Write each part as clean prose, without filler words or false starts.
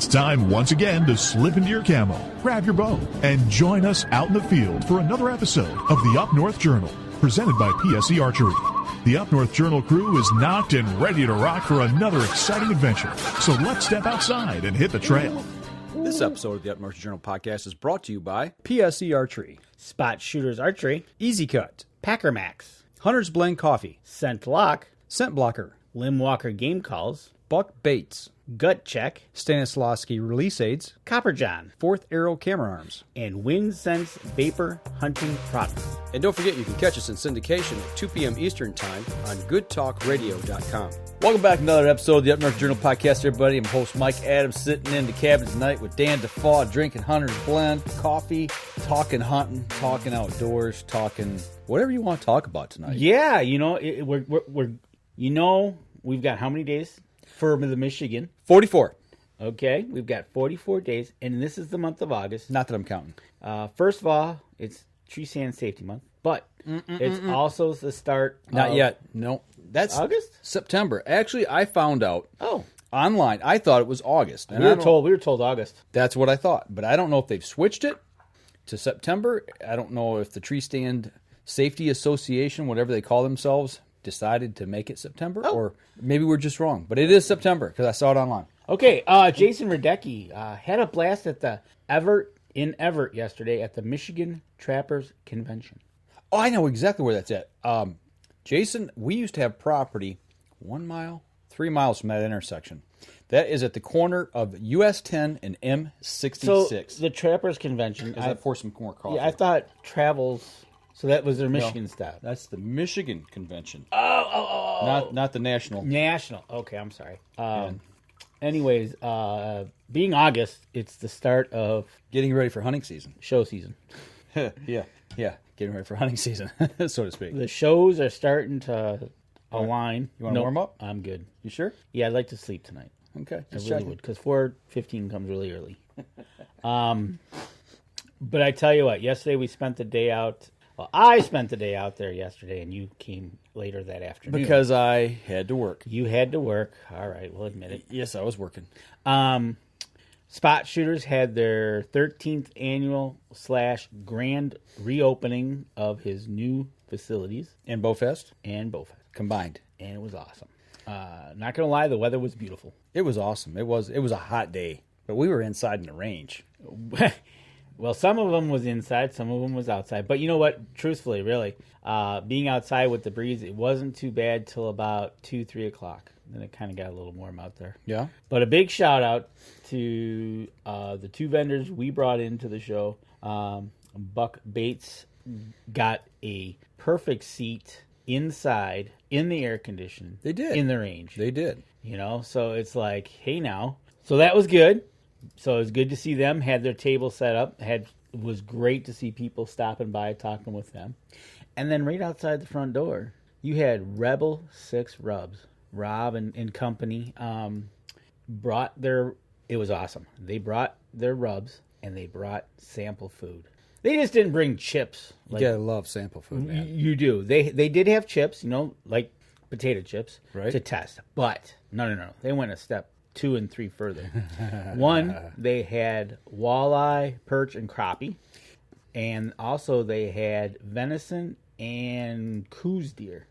time once again to slip into your camo, grab your bow, and join us out in the field for another episode of the Up North Journal, presented by PSE Archery. The Up North Journal crew is knocked and ready to rock for another exciting adventure. So let's step outside and hit the trail. This episode of the Up North Journal podcast is brought to you by PSE Archery, Spot Shooters Archery, Easy Cut, Packer Max, Hunter's Blend Coffee, Scent Lock, Scent Blocker, Limb Walker Game Calls, Buck Baits, Gut Check, Stanislavski Release Aids, Copper John, Fourth Arrow Camera Arms, and Wind Sense Vapor Hunting Products. And don't forget you can catch us in syndication at 2 p.m. Eastern Time on goodtalkradio.com. Welcome back to another episode of the Up North Journal podcast, everybody. I'm host Mike Adams, sitting in the cabin tonight with Dan DeFaw, drinking Hunter's Blend coffee, talking hunting, talking outdoors, talking whatever you want to talk about tonight. Yeah, you know, we've got how many days for the Michigan? 44. Okay, we've got 44 days, and this is the month of August. Not that I'm counting. First of all, it's Treestand Safety Month, but it's also the start Not of yet. No. That's August? September. Actually, I found out Oh, online. I thought it was August. And we were told August. That's what I thought. But I don't know if they've switched it to September. I don't know if the Tree Stand Safety Association, whatever they call themselves, decided to make it September. Or maybe we're just wrong. But it is September because I saw it online. Okay, Jason Radecki had a blast at the Everett yesterday at the Michigan Trappers Convention. Oh, I know exactly where that's at. Jason, we used to have property 1 mile, 3 miles from that intersection. That is at the corner of US 10 and M66. So the Trappers Convention. I pour some more coffee. Yeah, I thought Travels. So that was their Michigan style. That's the Michigan Convention. Oh. Not the national. National. Okay, I'm sorry. Anyways, being August, it's the start of Getting ready for hunting season. show season. Yeah. Getting ready for hunting season, so to speak. The shows are starting to align. You want to warm up? I'm good. You sure? Yeah, I'd like to sleep tonight. Okay. I really would, because 4:15 comes really early. But I tell you what, yesterday we spent the day out. Well, I spent the day out there yesterday, and you came later that afternoon. Because I had to work. You had to work. All right, we'll admit it. Yes, I was working. Spot Shooters had their 13th annual / grand reopening of his new facilities. And Bowfest? And Bowfest. Combined. And it was awesome. Not going to lie, the weather was beautiful. It was awesome. It was a hot day. But we were inside in the range. Well, some of them was inside, some of them was outside. But you know what? Truthfully, really, being outside with the breeze, it wasn't too bad till about 2, 3 o'clock. Then it kind of got a little warm out there. Yeah. But a big shout out to the two vendors we brought into the show. Buck Baits got a perfect seat inside in the air conditioning. They did. In the range. They did. You know, so it's like, hey now. So that was good. So it was good to see them, had their table set up. It was great to see people stopping by, talking with them. And then right outside the front door, you had Rebel 6 Rubs. Rob and company brought it was awesome. They brought their rubs, and they brought sample food. They just didn't bring chips. You gotta love sample food, man. You do. They did have chips, you know, like potato chips, right, to test. But no. They went a step 2 and 3 further. One, they had walleye, perch, and crappie. And also they had venison and coos deer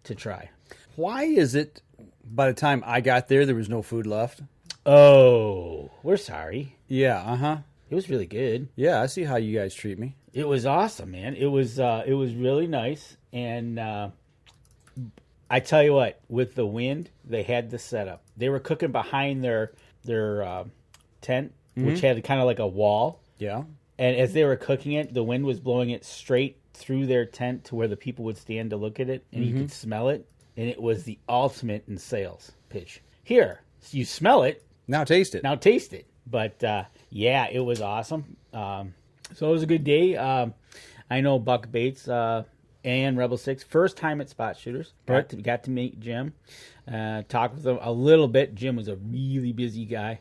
to try. Why is it by the time I got there was no food left? Oh, we're sorry. Yeah, It was really good. Yeah, I see how you guys treat me. It was awesome, man. It was really nice. And I tell you what, with the wind, they had the setup. They were cooking behind their tent, which had kind of like a wall. Yeah. And as they were cooking it, the wind was blowing it straight through their tent to where the people would stand to look at it, and you could smell it. And it was the ultimate in sales pitch. Here, so you smell it. Now taste it. But, yeah, it was awesome. So it was a good day. I know Buck Baits and Rebel 6, first time at Spot Shooters. Got to meet Jim, talk with him a little bit. Jim was a really busy guy.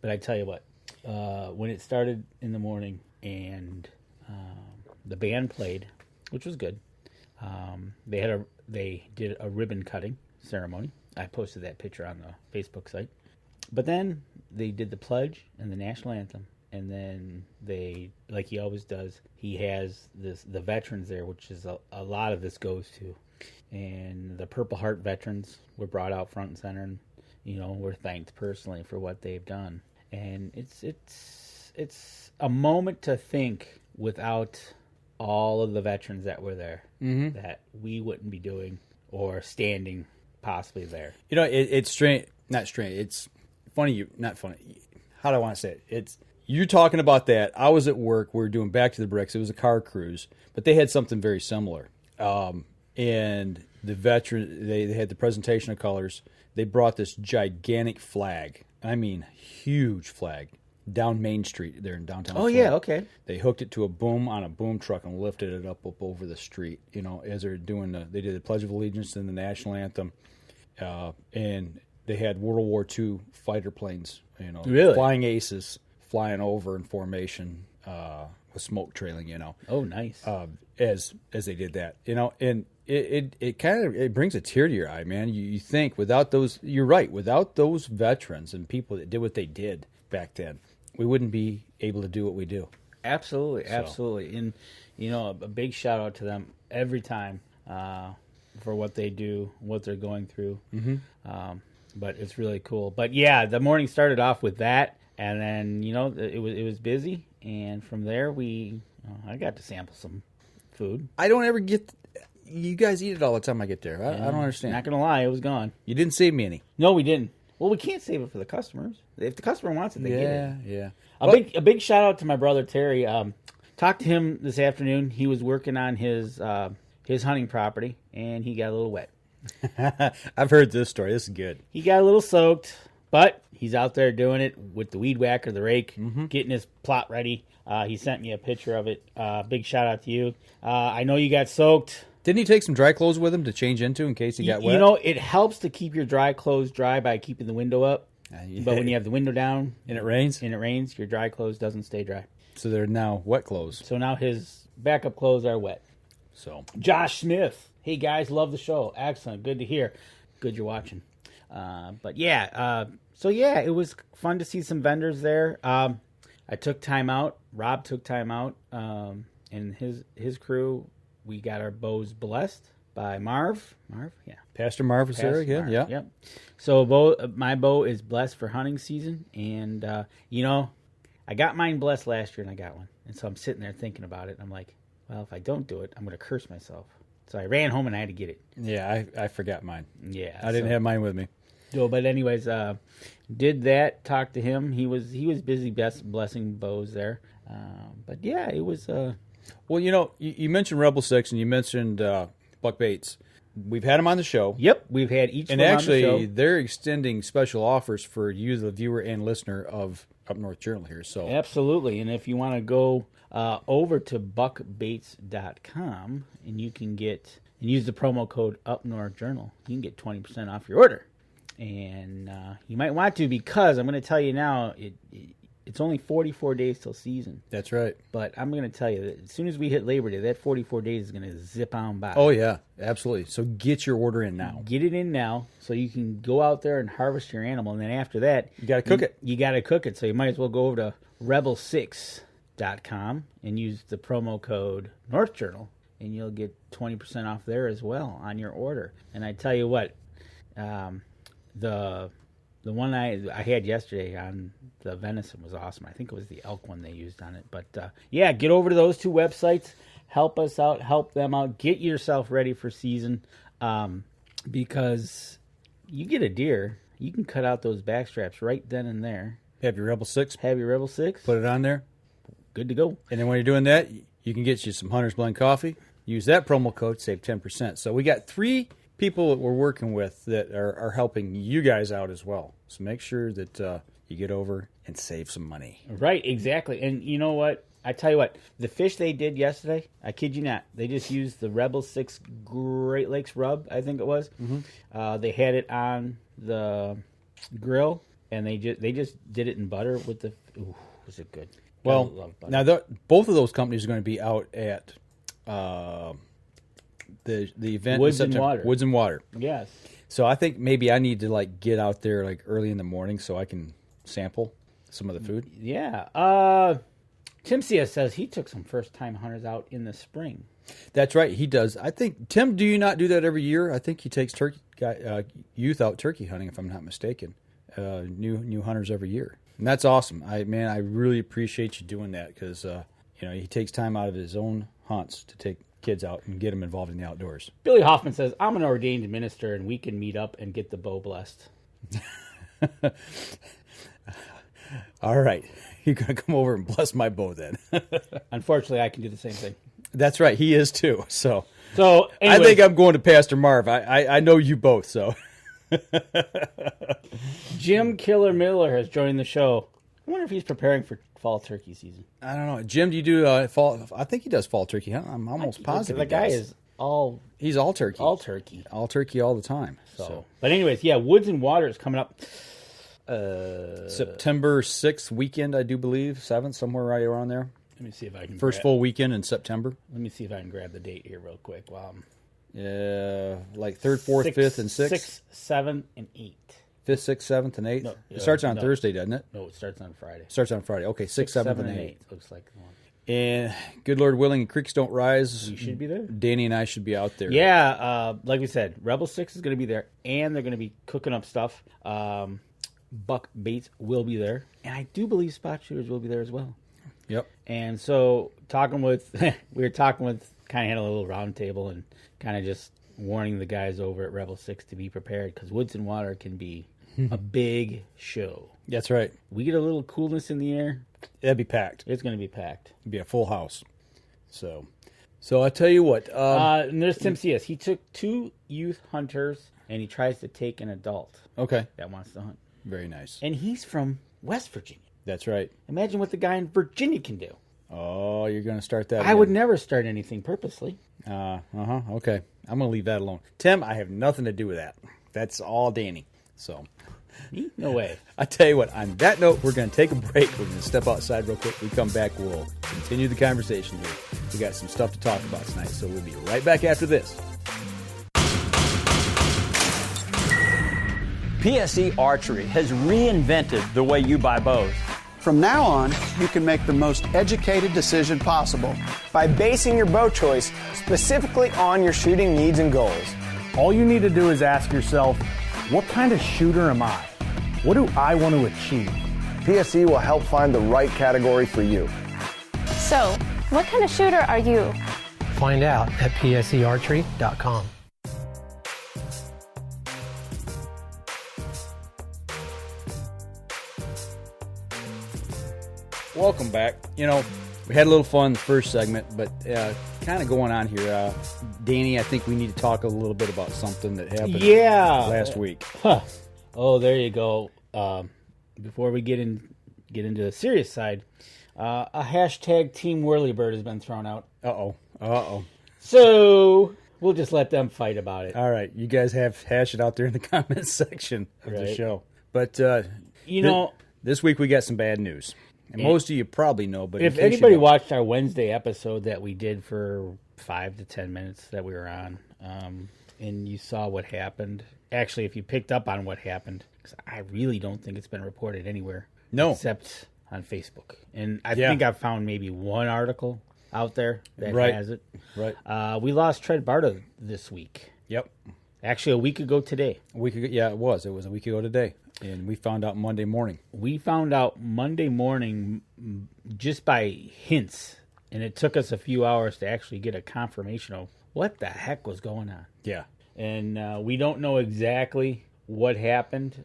But I tell you what, when it started in the morning and the band played, which was good, they did a ribbon cutting ceremony. I posted that picture on the Facebook site. But then they did the pledge and the national anthem. And then they, like he always does, he has the veterans there, which is a lot of this goes to. And the Purple Heart veterans were brought out front and center, and were thanked personally for what they've done. And it's a moment to think without all of the veterans that were there, that we wouldn't be doing or standing possibly there. It's strange, not strange. It's funny, not funny. How do I want to say it? You're talking about that. I was at work. We were doing Back to the Bricks. It was a car cruise, but they had something very similar. And the veteran, they had the presentation of colors. They brought this gigantic flag. I mean, huge flag down Main Street there in downtown. Oh, Florida. yeah, okay. They hooked it to a boom on a boom truck and lifted it up over the street. As they're doing they did the Pledge of Allegiance and the national anthem, and they had World War II fighter planes. Really? Flying aces flying over in formation with smoke trailing. Oh, nice. As they did that, and it kind of brings a tear to your eye, man. You think without those, you're right. Without those veterans and people that did what they did back then, we wouldn't be able to do what we do. Absolutely, absolutely. And, a big shout out to them every time for what they do, what they're going through. Mm-hmm. But it's really cool. But, yeah, the morning started off with that, and then, it was busy. And from there, I got to sample some food. I don't ever get... You guys eat it all the time I get there. I don't understand. Not going to lie, it was gone. You didn't save me any. No, we didn't. Well, we can't save it for the customers. If the customer wants it, they get it. Yeah. A big shout out to my brother Terry. Talked to him this afternoon. He was working on his hunting property, and he got a little wet. I've heard this story. This is good. He got a little soaked, but he's out there doing it with the weed whacker, the rake, getting his plot ready. He sent me a picture of it. Big shout out to you. I know you got soaked. Didn't he take some dry clothes with him to change into in case he got wet? It helps to keep your dry clothes dry by keeping the window up. But when you have the window down and it rains, your dry clothes doesn't stay dry. So they're now wet clothes. So now his backup clothes are wet. So Josh Smith, hey guys, love the show. Excellent, good to hear. Good you're watching. But yeah, it was fun to see some vendors there. I took time out. Rob took time out, and his crew. We got our bows blessed by Marv. Marv, yeah. Pastor Marv was there again, yeah. Yep. So my bow is blessed for hunting season, and I got mine blessed last year, and I got one, and so I'm sitting there thinking about it. And I'm like, well, if I don't do it, I'm going to curse myself. So I ran home and I had to get it. Yeah, I forgot mine. Yeah, I didn't have mine with me. No, but anyways, did that. Talked to him. He was busy blessing bows there. But yeah, it was. Well, you mentioned Rebel 6 and you mentioned Buck Baits. We've had them on the show. Yep, we've had each and one actually, on the show. They're extending special offers for you, the viewer and listener of Up North Journal here. So absolutely, and if you want to go over to buckbaits.com and you can use the promo code Up North Journal, you can get 20% off your order. And you might want to, because I'm going to tell you now, it's only 44 days till season. That's right. But I'm going to tell you that as soon as we hit Labor Day, that 44 days is going to zip on by. Oh, yeah, absolutely. So get your order in now. Get it in now so you can go out there and harvest your animal. And then after that, you got to cook it. You got to cook it. So you might as well go over to rebel6.com and use the promo code North Journal, and you'll get 20% off there as well on your order. And I tell you what, the one I had yesterday on the venison was awesome. I think it was the elk one they used on it. But, yeah, get over to those two websites. Help us out. Help them out. Get yourself ready for season, because you get a deer, you can cut out those back straps right then and there. Have your Rebel 6. Put it on there. Good to go. And then when you're doing that, you can get you some Hunter's Blend coffee. Use that promo code, save 10%. So we got 3 people that we're working with that are helping you guys out as well. So make sure that you get over and save some money. Right, exactly. And you know what? I tell you what, the fish they did yesterday, I kid you not, they just used the Rebel 6 Great Lakes rub, I think it was. Mm-hmm. They had it on the grill, and they just did it in butter with the... Ooh, was it good? Well, now both of those companies are going to be out at... the event Woods in and September. Water. Woods and Water. Yes. So I think maybe I need to like get out there like early in the morning so I can sample some of the food. Yeah. Tim CS says he took some first-time hunters out in the spring. That's right, he does. I think Tim, do you not do that every year? I think he takes youth out turkey hunting, if I'm not mistaken. New hunters every year, and that's awesome. I really appreciate you doing that because he takes time out of his own hunts to take kids out and get them involved in the outdoors. Billy Hoffman says, I'm an ordained minister, and we can meet up and get the bow blessed. All right. You're going to come over and bless my bow then. Unfortunately, I can do the same thing. That's right. He is too. So anyways, I think I'm going to Pastor Marv. I know you both. So Jim Killer Miller has joined the show. I wonder if he's preparing for fall turkey season. I don't know. Jim, do you do fall? I think he does fall turkey. Huh? I'm almost positive. The guy is he's all turkey. All turkey. All turkey all the time. So. But anyways, yeah, Woods and Water is coming up. September 6th weekend, I do believe. 7th, somewhere right around there. Let me see if I can. First full weekend in September. Let me see if I can grab the date here real quick. Wow. Like 3rd, 4th, 5th, and 6th. 6th, 7th, and 8th. 5th, 6th, 7th, and 8th? No, it starts on Thursday, doesn't it? No, it starts on Friday. Starts on Friday. Okay, 6th, 7th, and 8th. Looks like the one. And good Lord willing, creeks don't rise. You should be there. Danny and I should be out there. Yeah, like we said, Rebel 6 is going to be there, and they're going to be cooking up stuff. Buck Baits will be there, and I do believe Spot Shooters will be there as well. Yep. And so kind of had a little round table and kind of just warning the guys over at Rebel 6 to be prepared because Woods and Water can be a big show. That's right. We get a little coolness in the air. That'd be packed. It's going to be packed. It'd be a full house. So I tell you what. And there's Tim C.S. He took 2 youth hunters, and he tries to take an adult. Okay. That wants to hunt. Very nice. And he's from West Virginia. That's right. Imagine what the guy in Virginia can do. Oh, you're going to start that I would never start anything purposely. Okay. I'm going to leave that alone. Tim, I have nothing to do with that. That's all Danny. So, no way. I tell you what, on that note, we're going to take a break. We're going to step outside real quick. We come back, we'll continue the conversation here. We got some stuff to talk about tonight, so we'll be right back after this. PSE Archery has reinvented the way you buy bows. From now on, you can make the most educated decision possible by basing your bow choice specifically on your shooting needs and goals. All you need to do is ask yourself, what kind of shooter am I? What do I want to achieve? PSE will help find the right category for you. So, what kind of shooter are you? Find out at psearchery.com. Welcome back. We had a little fun in the first segment, but kind of going on here. Danny, I think we need to talk a little bit about something that happened last week. Oh, there you go. Before we get into the serious side, a hashtag Team Whirlybird has been thrown out. Uh-oh. So we'll just let them fight about it. All right. You guys hash it out there in the comments section of the show. But, this week we got some bad news. And most of you probably know, but if anybody watched our Wednesday episode that we did for 5 to 10 minutes that we were on, and you saw what happened, actually, if you picked up on what happened, because I really don't think it's been reported anywhere. No. Except on Facebook. And I think I've found maybe one article out there that has it. Right. We lost Tread Barta this week. Yep. Actually, a week ago today. A week ago, yeah, it was. It was a week ago today. And we found out Monday morning. We found out Monday morning just by hints. And it took us a few hours to actually get a confirmation of what the heck was going on. Yeah. And we don't know exactly what happened.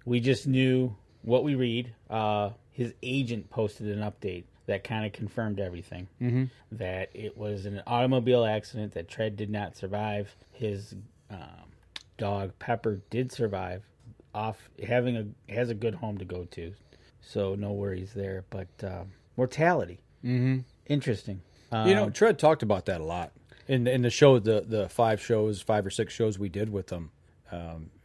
We just knew what we read. His agent posted an update that kind of confirmed everything. Mm-hmm. That it was an automobile accident, that Tread did not survive. His dog, Pepper, did survive. Has a good home to go to. So no worries there. But mortality. Mm-hmm. Interesting. Tread talked about that a lot. In the show, the 5 or 6 shows we did with him,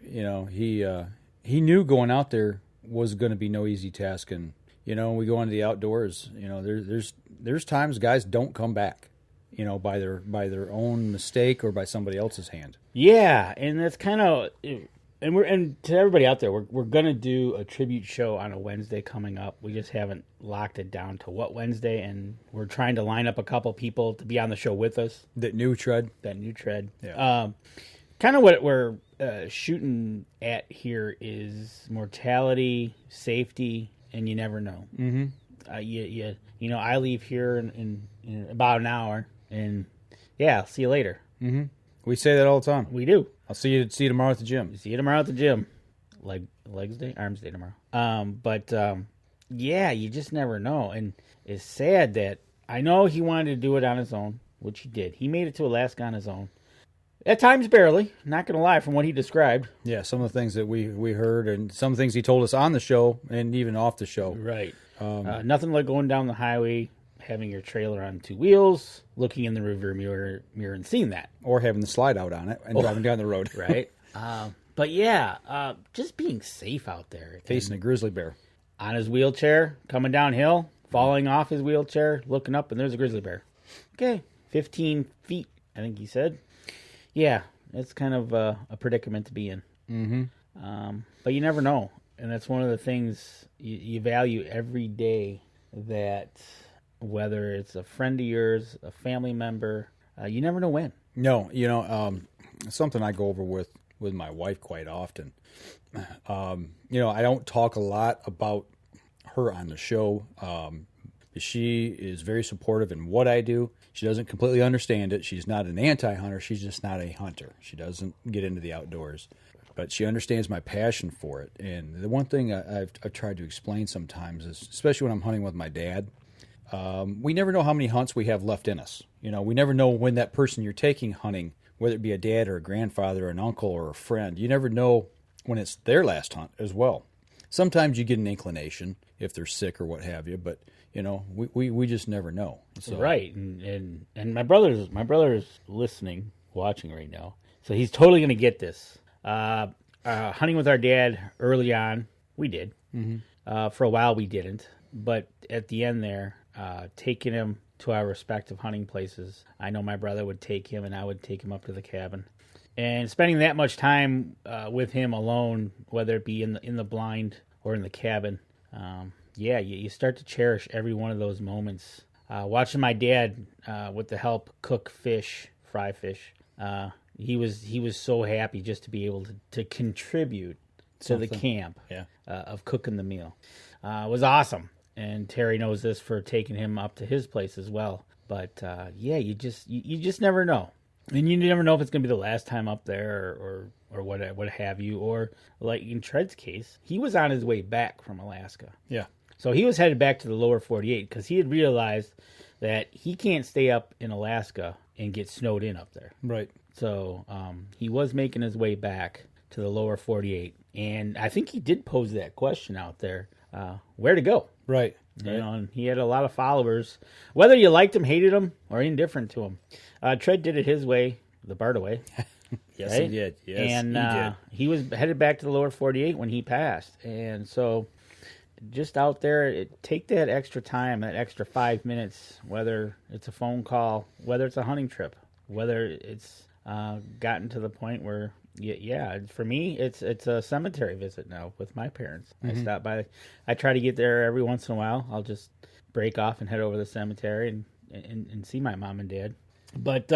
he knew going out there was going to be no easy task, and we go into the outdoors. There's times guys don't come back. by their own mistake or by somebody else's hand. Yeah, and that's kind of, and to everybody out there, we're gonna do a tribute show on a Wednesday coming up. We just haven't locked it down to what Wednesday, and we're trying to line up a couple people to be on the show with us. That new tread. Yeah. Kind of what we're shooting at here is mortality, safety, and you never know. Mm-hmm. I leave here in about an hour, and I'll see you later. Mm-hmm. We say that all the time. We do. I'll see you tomorrow at the gym. See you tomorrow at the gym. Legs day, arms day tomorrow. You just never know, and it's sad that I know he wanted to do it on his own, which he did. He made it to Alaska on his own. At times, barely. Not going to lie, from what he described. Yeah, some of the things that we heard, and some things he told us on the show, and even off the show. Right. Nothing like going down the highway, having your trailer on two wheels, looking in the rearview mirror and seeing that. Or having the slide out on it and driving down the road. Right. Just being safe out there. Facing a grizzly bear. On his wheelchair, coming downhill, falling off his wheelchair, looking up, and there's a grizzly bear. Okay. 15 feet, I think he said. Yeah, it's kind of a predicament to be in. Mm-hmm. But you never know. And that's one of the things you value every day, that whether it's a friend of yours, a family member, you never know when. No, something I go over with my wife quite often. I don't talk a lot about her on the show. She is very supportive in what I do. She doesn't completely understand it. She's not an anti-hunter. She's just not a hunter. She doesn't get into the outdoors. But she understands my passion for it. And the one thing I've tried to explain sometimes is, especially when I'm hunting with my dad, we never know how many hunts we have left in us. We never know when that person you're taking hunting, whether it be a dad or a grandfather or an uncle or a friend, you never know when it's their last hunt as well. Sometimes you get an inclination if they're sick or what have you, but we just never know. So. Right, and my brother's listening, watching right now, so he's totally going to get this. Hunting with our dad early on, we did. Mm-hmm. For a while, we didn't, but at the end there, taking him to our respective hunting places, I know my brother would take him, and I would take him up to the cabin, and spending that much time with him alone, whether it be in the blind or in the cabin. You start to cherish every one of those moments. Watching my dad with the help cook fish, fry fish, he was so happy just to be able to contribute to the camp of cooking the meal. It was awesome, and Terry knows this for taking him up to his place as well. But you just never know, and you never know if it's going to be the last time up there or what have you. Or like in Tread's case, he was on his way back from Alaska. Yeah. So he was headed back to the lower 48 because he had realized that he can't stay up in Alaska and get snowed in up there. Right. So he was making his way back to the lower 48. And I think he did pose that question out there, where to go. Right. And he had a lot of followers, whether you liked him, hated him, or indifferent to him. Tread did it his way, the Barta way. Yes, right? he did. Yes, and he did. He was headed back to the lower 48 when he passed. And so just out there, take that extra time, that extra 5 minutes, whether it's a phone call, whether it's a hunting trip, whether it's gotten to the point where, for me, it's a cemetery visit now with my parents. Mm-hmm. I stop by. I try to get there every once in a while. I'll just break off and head over to the cemetery and see my mom and dad. But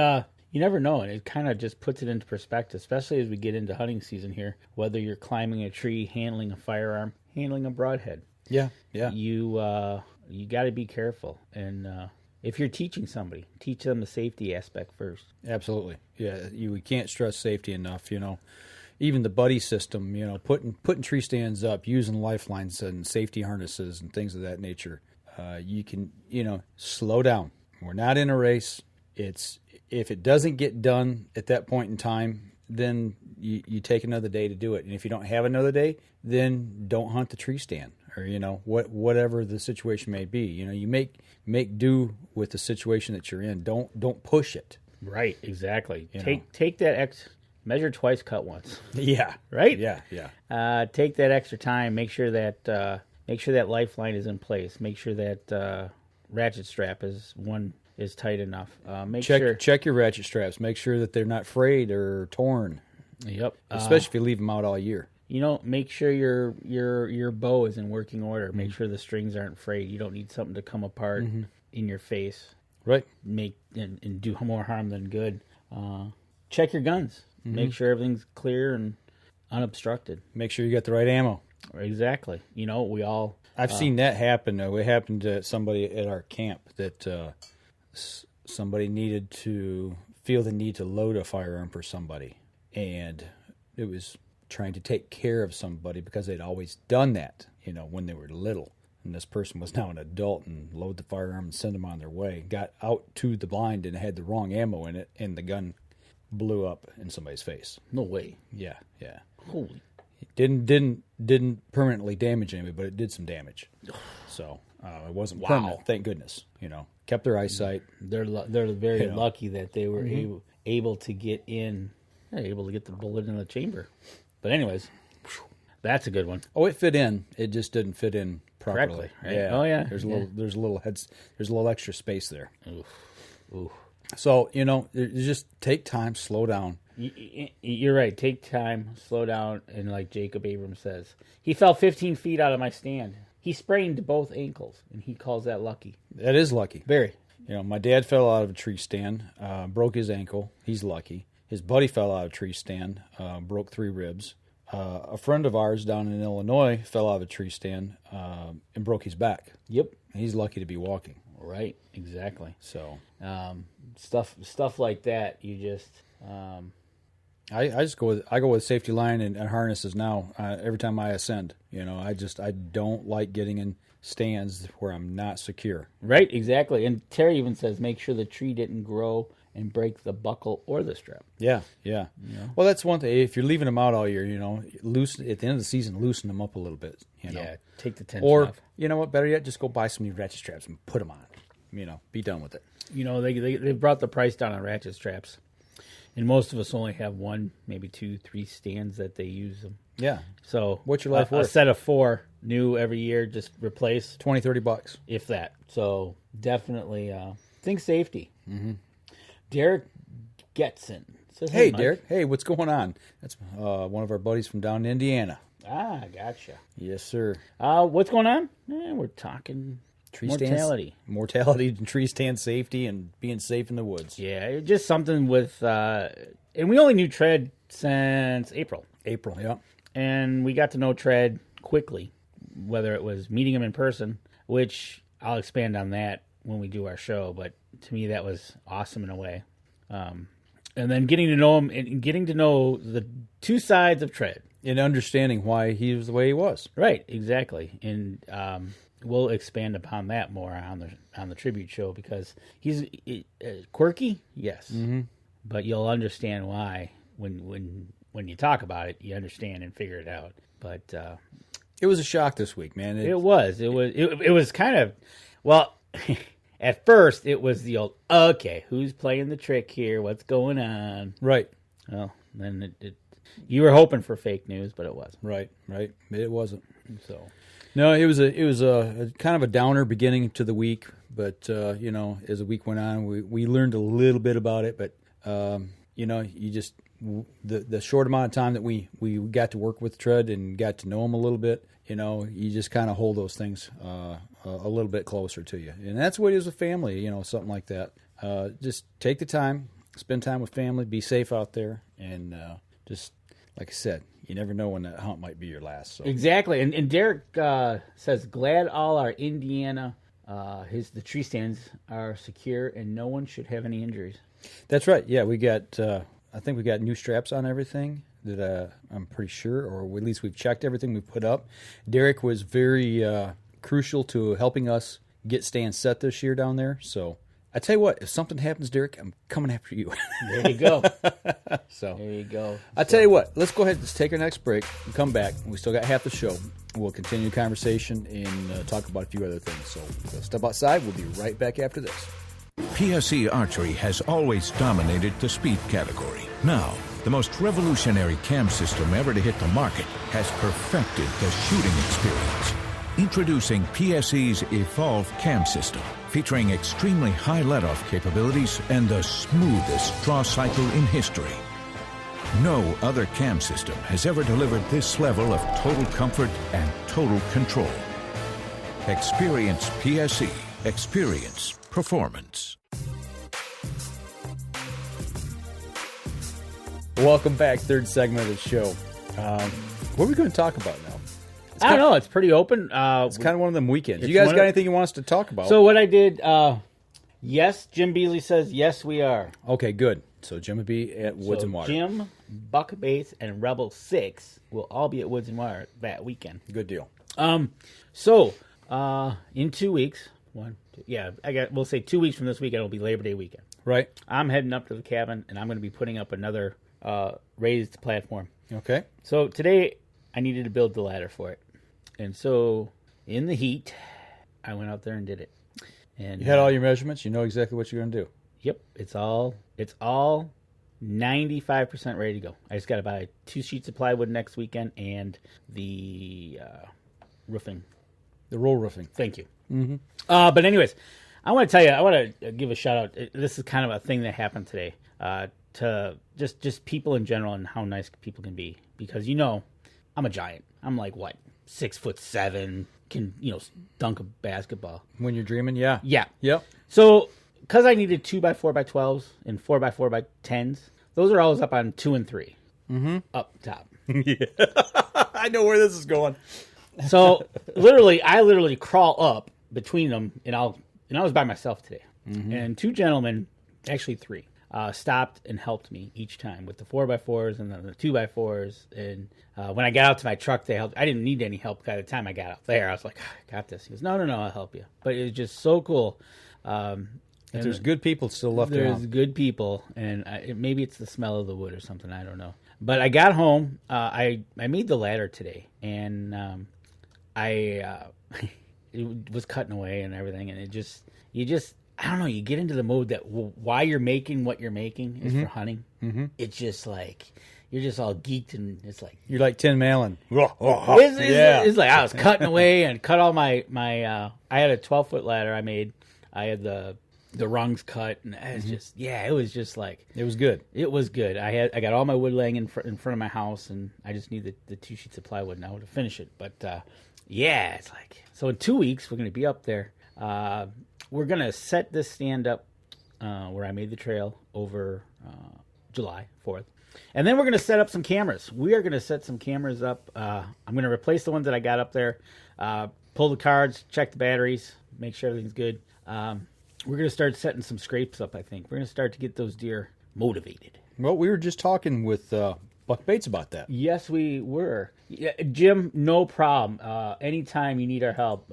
you never know, and it kind of just puts it into perspective, especially as we get into hunting season here, whether you're climbing a tree, handling a firearm, handling a broadhead. Yeah. You got to be careful, and if you're teaching somebody, teach them the safety aspect first. Absolutely. Yeah, we can't stress safety enough. Even the buddy system. Putting tree stands up, using lifelines and safety harnesses and things of that nature. You can slow down. We're not in a race. If it doesn't get done at that point in time, then you take another day to do it. And if you don't have another day, then don't hunt the tree stand, or whatever the situation may be. You make do with the situation that you're in. Don't push it. Right, exactly. Take that measure twice, cut once. Yeah. Right? Yeah. Take that extra time. Make sure that lifeline is in place. Make sure that ratchet strap is is tight enough. Check your ratchet straps. Make sure that they're not frayed or torn. Yep. Especially if you leave them out all year. Make sure your bow is in working order. Make sure the strings aren't frayed. You don't need something to come apart in your face. Right. And do more harm than good. Check your guns. Make sure everything's clear and unobstructed. Make sure you got the right ammo. Exactly. I've seen that happen. It happened to somebody at our camp that somebody needed to feel the need to load a firearm for somebody. And it was trying to take care of somebody because they'd always done that, when they were little. And this person was now an adult and load the firearm and send them on their way. Got out to the blind and had the wrong ammo in it, and the gun blew up in somebody's face. No way. Yeah. Holy. It didn't permanently damage anybody, but it did some damage. So it wasn't permanent, thank goodness. Kept their eyesight. They're very lucky that they were able to get in. They're able to get the bullet in the chamber. But anyways, that's a good one. Oh, it fit in. It just didn't fit in properly. Correctly, right? Yeah. Oh yeah. There's a little extra space there. Oof. So you just take time, slow down. You're right. Take time, slow down, and like Jacob Abrams says, he fell 15 feet out of my stand. He sprained both ankles, and he calls that lucky. That is lucky. Very. My dad fell out of a tree stand, broke his ankle. He's lucky. His buddy fell out of a tree stand, broke 3 ribs. A friend of ours down in Illinois fell out of a tree stand and broke his back. Yep. He's lucky to be walking. Right. Exactly. So stuff like that, you just. I just go with safety line and harnesses now every time I ascend. I don't like getting in stands where I'm not secure. Right. Exactly. And Terry even says make sure the tree didn't grow and break the buckle or the strap. Yeah. Well, that's one thing. If you're leaving them out all year, loosen at the end of the season, loosen them up a little bit. Yeah, take the tension or, off. You know what? Better yet, just go buy some new ratchet straps and put them on. Be done with it. They brought the price down on ratchet straps, and most of us only have 1, maybe 2, 3 stands that they use them. Yeah. So what's your life worth? A set of 4 new every year, just replace $20-$30, if that. So definitely think safety. Mm-hmm. Derek Getson says, "Hey, Derek. Hey, what's going on?" That's one of our buddies from down in Indiana. Ah, gotcha. Yes, sir. What's going on? We're talking mortality and tree stand safety and being safe in the woods. Yeah, just something with, and we only knew Tread since April. Yeah. And we got to know Tread quickly, whether it was meeting him in person, which I'll expand on that when we do our show, but to me that was awesome in a way. And then getting to know him and getting to know the 2 sides of Tread. And understanding why he was the way he was. Right, exactly. And we'll expand upon that more on the tribute show because he's quirky, yes. Mm-hmm. But you'll understand why when you talk about it, you understand and figure it out. But it was a shock this week, man. It was kind of, well, at first it was the old, okay, who's playing the trick here? What's going on? Right. Well, then you were hoping for fake news, but it wasn't. Right. It wasn't. So, no, it was a kind of a downer beginning to the week, but as the week went on, we learned a little bit about it. But you just the short amount of time that we got to work with Tread and got to know him a little bit, you just kind of hold those things a little bit closer to you, and that's what it is with family. Something like that. Just take the time, spend time with family, be safe out there, and just. Like I said, you never know when that hunt might be your last. So. Exactly. And Derek says, glad all our Indiana, the tree stands are secure and no one should have any injuries. That's right. Yeah, we got, I think we got new straps on everything that I'm pretty sure, or at least we've checked everything we put up. Derek was very crucial to helping us get stands set this year down there. So I tell you what, if something happens, Derek, I'm coming after you. There you go. So there you go. I tell you what, let's go ahead and take our next break and come back. We still got half the show. We'll continue the conversation and talk about a few other things. So step outside. We'll be right back after this. PSE Archery has always dominated the speed category. Now, the most revolutionary cam system ever to hit the market has perfected the shooting experience. Introducing PSE's Evolve Cam System, featuring extremely high let-off capabilities and the smoothest draw cycle in history. No other cam system has ever delivered this level of total comfort and total control. Experience PSE. Experience performance. Welcome back, third segment of the show. What are we going to talk about now? I don't know. It's pretty open. It's kind of one of them weekends. You guys got anything you want us to talk about? So what I did, yes, Jim Beasley says, yes, we are. Okay, good. So Jim will be at Woods and Water. Jim, Buck Bates, and Rebel 6 will all be at Woods and Water that weekend. Good deal. So in 2 weeks, we'll say 2 weeks from this weekend, it'll be Labor Day weekend. Right. I'm heading up to the cabin, and I'm going to be putting up another raised platform. Okay. So today, I needed to build the ladder for it. And so, in the heat, I went out there and did it. And you had all your measurements. You know exactly what you're going to do. Yep, it's all 95% ready to go. I just got to buy 2 sheets of plywood next weekend and the roofing, the roll roofing. Thank you. Mm-hmm. But anyways, I want to tell you, I want to give a shout out. This is kind of a thing that happened today to just people in general and how nice people can be. Because I'm a giant. I'm like what? 6'7", can dunk a basketball. When you're dreaming, yeah. Yep. So, because I needed 2x4x12s and 4x4x10s, those are always up on 2 and 3, up top. Yeah, I know where this is going. So, I literally crawl up between them, and I was by myself today, and 2 gentlemen, actually 3. Stopped and helped me each time with the 4x4s and then the 2x4s. And when I got out to my truck, they helped. I didn't need any help by the time I got out there. I was like, I got this. He goes, no, I'll help you. But it was just so cool. If there's good people still left around. There's good people, and maybe it's the smell of the wood or something. I don't know. But I got home. I made the ladder today, and it was cutting away and everything, and you just. I don't know, you get into the mode that why you're making what you're making is for hunting. Mm-hmm. It's just like, you're just all geeked, and it's like... You're like Tin Malin. It's like I was cutting away and cut all my I had a 12-foot ladder I made. I had the rungs cut, and it was just... Yeah, it was just like... It was good. It was good. I got all my wood laying in front of my house, and I just need the 2 sheets of plywood now to finish it. But, it's like... So in 2 weeks, we're going to be up there. We're going to set this stand up where I made the trail over July 4th. And then we're going to set up some cameras. We are going to set some cameras up. I'm going to replace the ones that I got up there, pull the cards, check the batteries, make sure everything's good. We're going to start setting some scrapes up, I think. We're going to start to get those deer motivated. Well, we were just talking with Buck Bates about that. Yes, we were. Yeah, Jim, no problem. Anytime you need our help,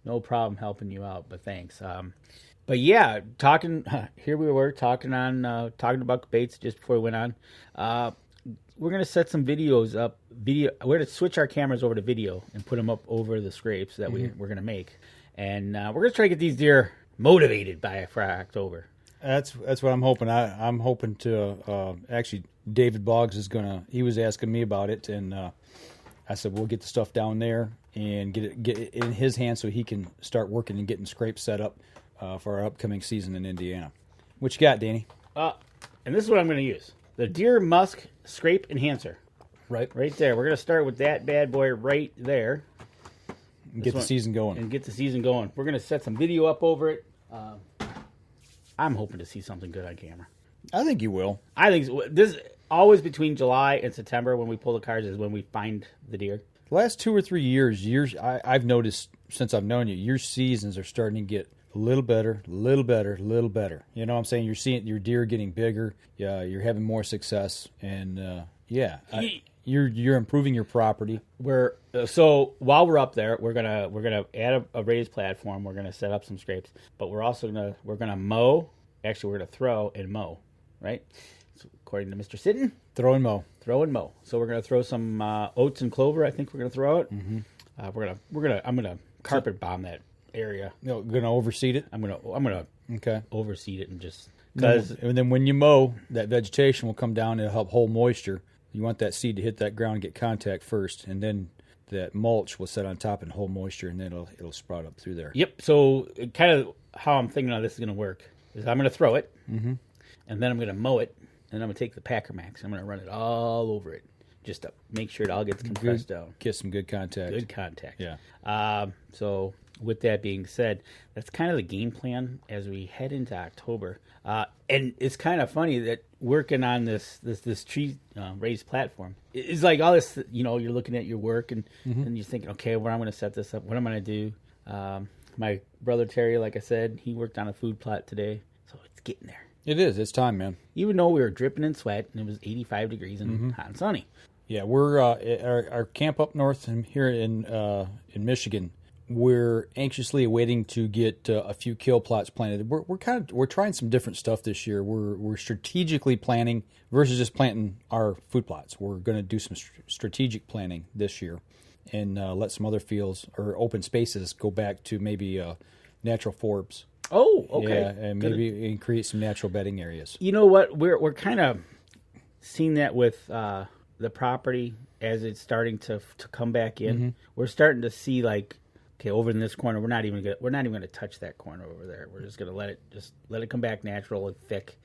no problem helping you out, but thanks. But yeah, here we were talking to Buck Bates just before we went on. We're going to set some videos up. We're going to switch our cameras over to video and put them up over the scrapes that we're going to make. And we're going to try to get these deer motivated for October. That's what I'm hoping. I'm hoping to actually David Boggs he was asking me about it, and I said we'll get the stuff down there and get it in his hands so he can start working and getting scrapes set up for our upcoming season in Indiana. What you got, Danny? And this is what I'm going to use. The Deer Musk Scrape Enhancer. Right there. We're going to start with that bad boy right there. And get the season going. We're going to set some video up over it. I'm hoping to see something good on camera. I think you will. I think this always between July and September when we pull the cards is when we find the deer. The last 2 or 3 years, I've noticed since I've known you, your seasons are starting to get a little better. You know what I'm saying? You're seeing your deer getting bigger. Yeah, you're having more success, and you're improving your property. So while we're up there, we're gonna add a raised platform. We're gonna set up some scrapes, but we're gonna mow. Actually, we're gonna throw and mow, right? So according to Mr. Sitton, throw and mow. So we're gonna throw some oats and clover. I think we're gonna throw it. Mm-hmm. I'm gonna carpet bomb that area. You're gonna overseed it. I'm gonna overseed it and just and then when you mow, that vegetation will come down and help hold moisture. You want that seed to hit that ground and get contact first, and then that mulch will set on top and hold moisture, and then it'll sprout up through there. Yep. So kind of how I'm thinking how this is going to work is I'm going to throw it, and then I'm going to mow it, and I'm going to take the Packer Max. I'm going to run it all over it just to make sure it all gets compressed down. Get some good contact. Good contact. Yeah. So with that being said, that's kind of the game plan as we head into October. And it's kind of funny that working on this tree raised platform is like all this, you're looking at your work and you're thinking, okay, where I'm going to set this up, what I'm going to do. My brother Terry, like I said, he worked on a food plot today, so it's getting there. It is. It's time, man. Even though we were dripping in sweat and it was 85 degrees and hot and sunny. Yeah, we're our camp up north and here in Michigan. We're anxiously awaiting to get a few kill plots planted. We're trying some different stuff this year. We're strategically planning versus just planting our food plots. We're going to do some strategic planning this year and let some other fields or open spaces go back to maybe natural forbs. Oh, okay. Yeah, and maybe create some natural bedding areas. You know what? We're kind of seeing that with the property as it's starting to come back in. We're starting to see like, okay, over in this corner, we're not even going to touch that corner over there. We're just going to let it come back natural and thick.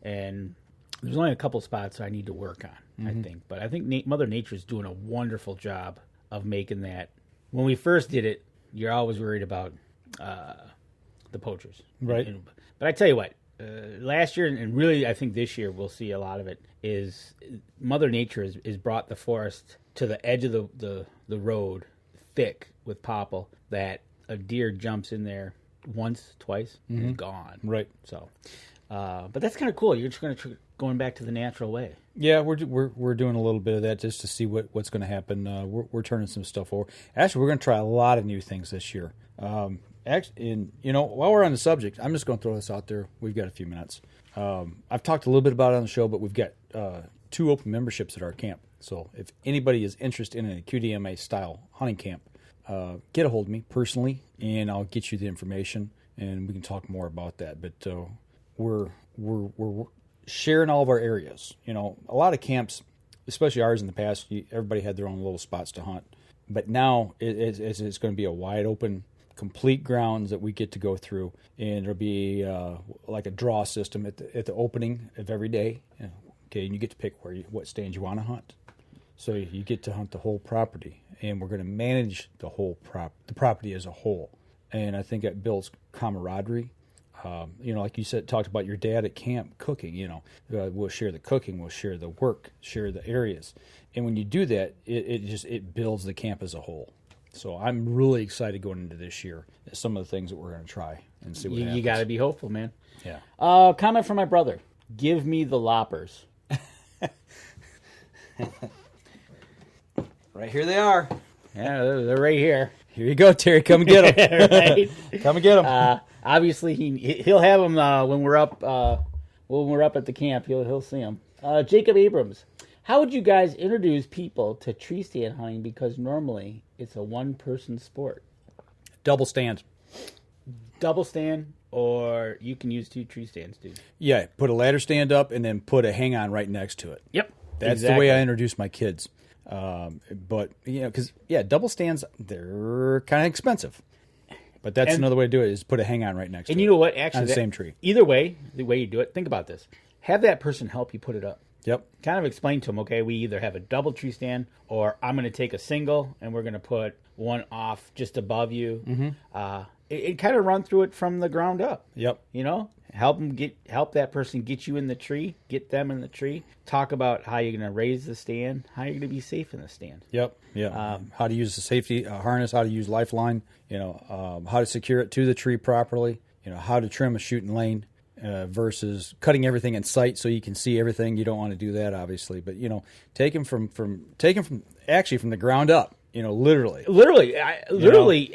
And there's only a couple spots I need to work on, I think. But I think Mother Nature's doing a wonderful job of making that. When we first did it, you're always worried about the poachers, right? But I tell you what, last year and really I think this year we'll see a lot of it. Is Mother Nature is brought the forest to the edge of the road, thick with popple, that a deer jumps in there once, twice, and gone. Right. So, but that's kind of cool. You're just going back to the natural way. Yeah, we're doing a little bit of that just to see what's going to happen. We're turning some stuff over. Actually, we're going to try a lot of new things this year. Actually, while we're on the subject, I'm just going to throw this out there. We've got a few minutes. I've talked a little bit about it on the show, but we've got 2 open memberships at our camp. So if anybody is interested in a QDMA style hunting camp, get a hold of me personally, and I'll get you the information, and we can talk more about that. But we're sharing all of our areas. A lot of camps, especially ours in the past, everybody had their own little spots to hunt. But now it's going to be a wide open, complete grounds that we get to go through, and there'll be like a draw system at the opening of every day. Okay, and you get to pick what stands you want to hunt. So you get to hunt the whole property, and we're going to manage the property as a whole. And I think that builds camaraderie. Like you said, talked about your dad at camp cooking. We'll share the cooking, we'll share the work, share the areas, and when you do that, it builds the camp as a whole. So I'm really excited going into this year. Some of the things that we're going to try and see what happens. You got to be hopeful, man. Yeah. Comment from my brother. Give me the loppers. Right here they are. Yeah, they're right here. Here you go, Terry. Come and get them. Right? Come and get them. Obviously, he'll have them when we're up at the camp. He'll see them. Jacob Abrams, how would you guys introduce people to tree stand hunting? Because normally it's a one-person sport. Double stand. Double stand, or you can use 2 tree stands, dude. Yeah, put a ladder stand up and then put a hang-on right next to it. Yep. That's the way I introduce my kids. But, because, double stands, they're kind of expensive. But that's another way to do it, is put a hang-on right next to it. And you know what? Actually, on the same tree. Either way, the way you do it, think about this. Have that person help you put it up. Yep. Kind of explain to them, okay, we either have a double tree stand, or I'm going to take a single, and we're going to put one off just above you. It kind of run through it from the ground up. Yep. Help that person get you in the tree, get them in the tree. Talk about how you're going to raise the stand, how you're going to be safe in the stand. Yep. Yeah. How to use the safety harness, how to use lifeline. How to secure it to the tree properly. How to trim a shooting lane versus cutting everything in sight so you can see everything. You don't want to do that, obviously, but take them from the ground up. Literally.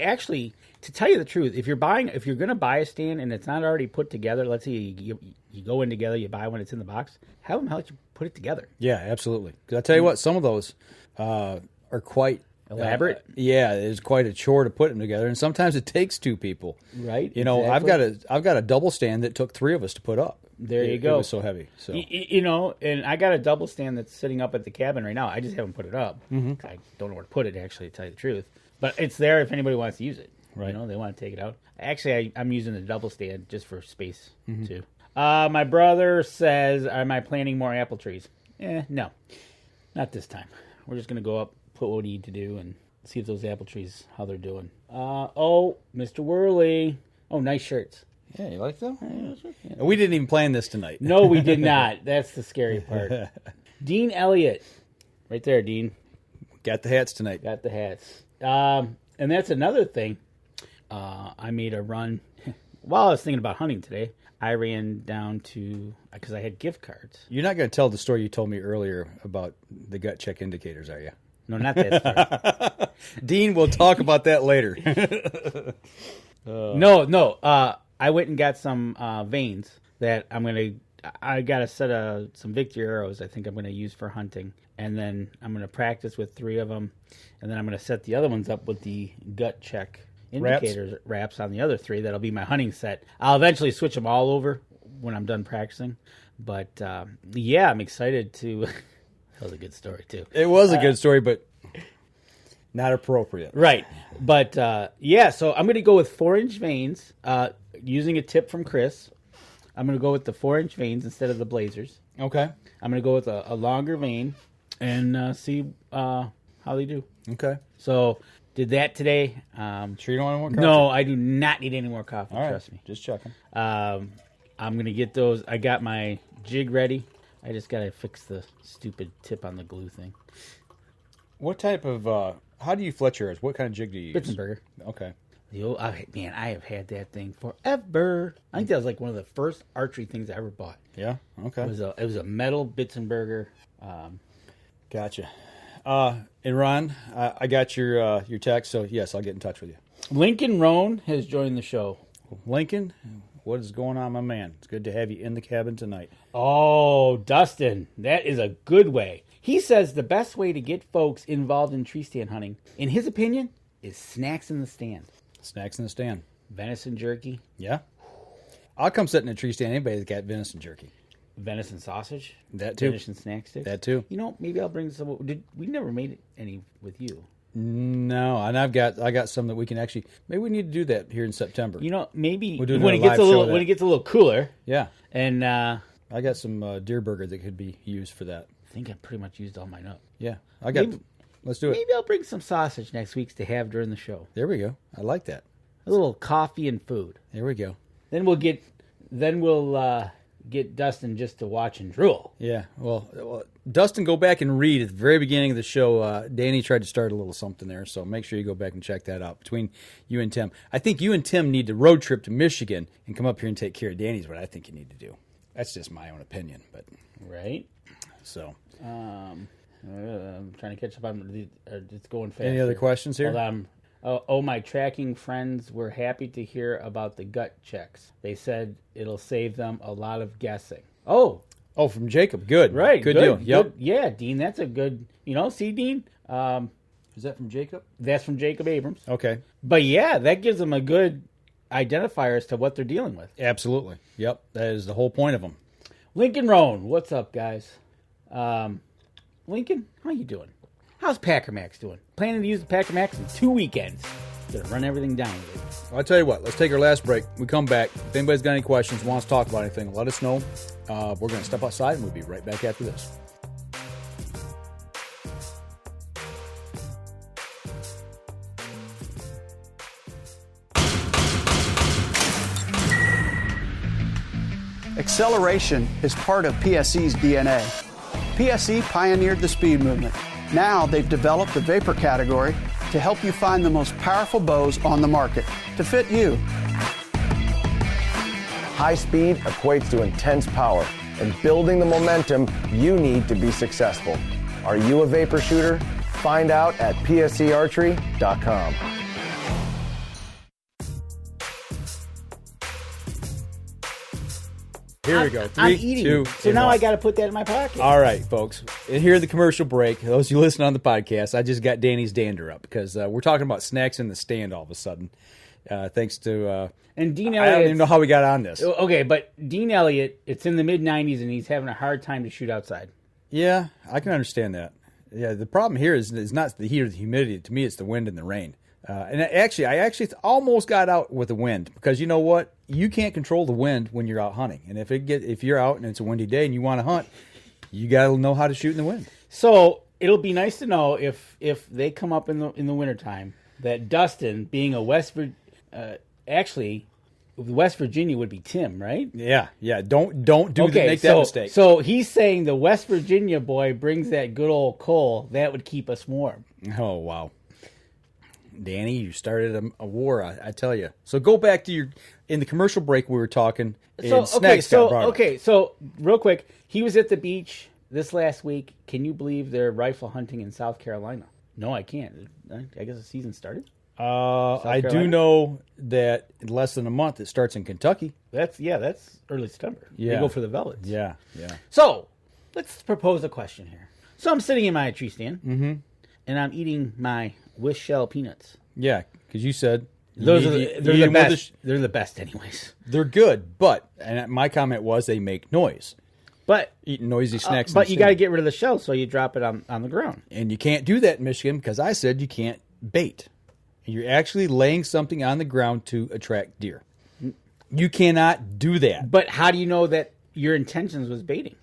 Actually. To tell you the truth, if you're going to buy a stand and it's not already put together, let's say you go in together, you buy one, it's in the box, have them help you put it together. Yeah, absolutely. Because I tell you what, some of those are quite elaborate. It's quite a chore to put them together, and sometimes it takes 2 people. Right. Exactly. I've got a double stand that took 3 of us to put up. There you go. It was so heavy. So and I got a double stand that's sitting up at the cabin right now. I just haven't put it up. Mm-hmm. I don't know where to put it, actually, to tell you the truth. But it's there if anybody wants to use it. Right. They want to take it out. Actually, I'm using the double stand just for space, too. My brother says, am I planting more apple trees? No. Not this time. We're just going to go up, put what we need to do, and see if those apple trees, how they're doing. Mr. Worley. Oh, nice shirts. Yeah, you like them? Yeah. We didn't even plan this tonight. No, we did not. That's the scary part. Dean Elliott. Right there, Dean. Got the hats tonight. Got the hats. And that's another thing. I made a run. While I was thinking about hunting today, I ran down to, because I had gift cards. You're not going to tell the story you told me earlier about the gut check indicators, are you? No, not that story. Dean, we'll talk about that later. No. I went and got some vanes that I got a set of some Victory arrows I think I'm going to use for hunting. And then I'm going to practice with 3 of them. And then I'm going to set the other ones up with the gut check indicators wraps on the other 3. That'll be my hunting set. I'll eventually switch them all over when I'm done practicing. But, I'm excited to... That was a good story, too. It was a good story, but not appropriate. Right. But, so I'm going to go with 4-inch vanes, using a tip from Chris. I'm going to go with the 4-inch vanes instead of the blazers. Okay. I'm going to go with a longer vane and see how they do. Okay. So, did that today. Sure you don't want any more coffee? No, I do not need any more coffee, all right. Trust me. Just checking. I'm going to get those. I got my jig ready. I just got to fix the stupid tip on the glue thing. What type of, how do you fletch yours? What kind of jig do you use? Bitzenberger. Okay. I have had that thing forever. I think that was like one of the first archery things I ever bought. Yeah? Okay. It was a metal Bitzenberger. Gotcha. And Ron, I got your text, so yes, I'll get in touch with you. Lincoln Roan has joined the show. Lincoln, what is going on, my man? It's good to have you in the cabin tonight. Oh, Dustin, that is a good way. He says the best way to get folks involved in tree stand hunting, in his opinion, is snacks in the stand. Snacks in the stand. Venison jerky. Yeah. I'll come sit in a tree stand. Anybody that's got venison jerky. Venison sausage. That too. Venison snack sticks. That too. Maybe I'll bring some. We never made any with you. No, and I got some that we can actually. Maybe we need to do that here in September. Maybe we'll do when it gets a little cooler. Yeah. And I got some deer burger that could be used for that. I think I pretty much used all mine up. Yeah, I got. Let's do it. Maybe I'll bring some sausage next week to have during the show. There we go. I like that. A little coffee and food. There we go. Then we'll get Dustin just to watch and drool. Yeah. Well, Dustin, go back and read at the very beginning of the show. Danny tried to start a little something there, so make sure you go back and check that out between you and Tim. I think you and Tim need to road trip to Michigan and come up here and take care of Danny's. What I think you need to do. That's just my own opinion, but right. So. I'm trying to catch up on it's going fast. Any other questions here? Hold on. My tracking friends were happy to hear about the gut checks. They said it'll save them a lot of guessing. Oh, from Jacob. Good. Right. Good deal. Yep. Good. Yeah, Dean, that's a good, see, Dean? Is that from Jacob? That's from Jacob Abrams. Okay. But yeah, that gives them a good identifier as to what they're dealing with. Absolutely. Yep. That is the whole point of them. Lincoln Roan, what's up, guys? Lincoln, how you doing? How's Packer Max doing? Planning to use the Packer Max in 2 weekends. Gonna run everything down with it. Well, I'll tell you what, let's take our last break. We come back. If anybody's got any questions, wants to talk about anything, let us know. We're going to step outside and we'll be right back after this. Acceleration is part of PSE's DNA. PSE pioneered the speed movement. Now they've developed the vapor category to help you find the most powerful bows on the market to fit you. High speed equates to intense power and building the momentum you need to be successful. Are you a vapor shooter? Find out at psearchery.com. Here we go. 3, I'm eating. 2, so now I got to put that in my pocket. All right, folks. And here in the commercial break, those who listen on the podcast, I just got Danny's dander up because we're talking about snacks in the stand all of a sudden. thanks to and Dean I don't even know how we got on this. Okay, but Dean Elliott, it's in the mid-90s, and he's having a hard time to shoot outside. Yeah, I can understand that. Yeah, the problem here is not the heat or the humidity. To me, it's the wind and the rain. And I actually almost got out with the wind because you know what? You can't control the wind when you're out hunting. And if you're out and it's a windy day and you want to hunt, you got to know how to shoot in the wind. So it'll be nice to know if they come up in the wintertime that Dustin, being a West Virginia would be Tim, right? Yeah. Don't make that mistake. So he's saying the West Virginia boy brings that good old coal that would keep us warm. Oh wow, Danny, you started a war. I tell you. So go back to in the commercial break we were talking. So real quick, he was at the beach this last week. Can you believe they're rifle hunting in South Carolina? No, I can't. I guess the season started. I do know that in less than a month it starts in Kentucky. That's early September. Yeah. They go for the velvets. Yeah. So let's propose a question here. So I'm sitting in my tree stand, and I'm eating my Wish Shell peanuts. Yeah, because you said they're the best. They're the best, anyways. They're good, and my comment was they make noise. But eating noisy snacks. But you got to get rid of the shell, so you drop it on the ground. And you can't do that in Michigan because I said you can't bait. You're actually laying something on the ground to attract deer. You cannot do that. But how do you know that your intentions was baiting?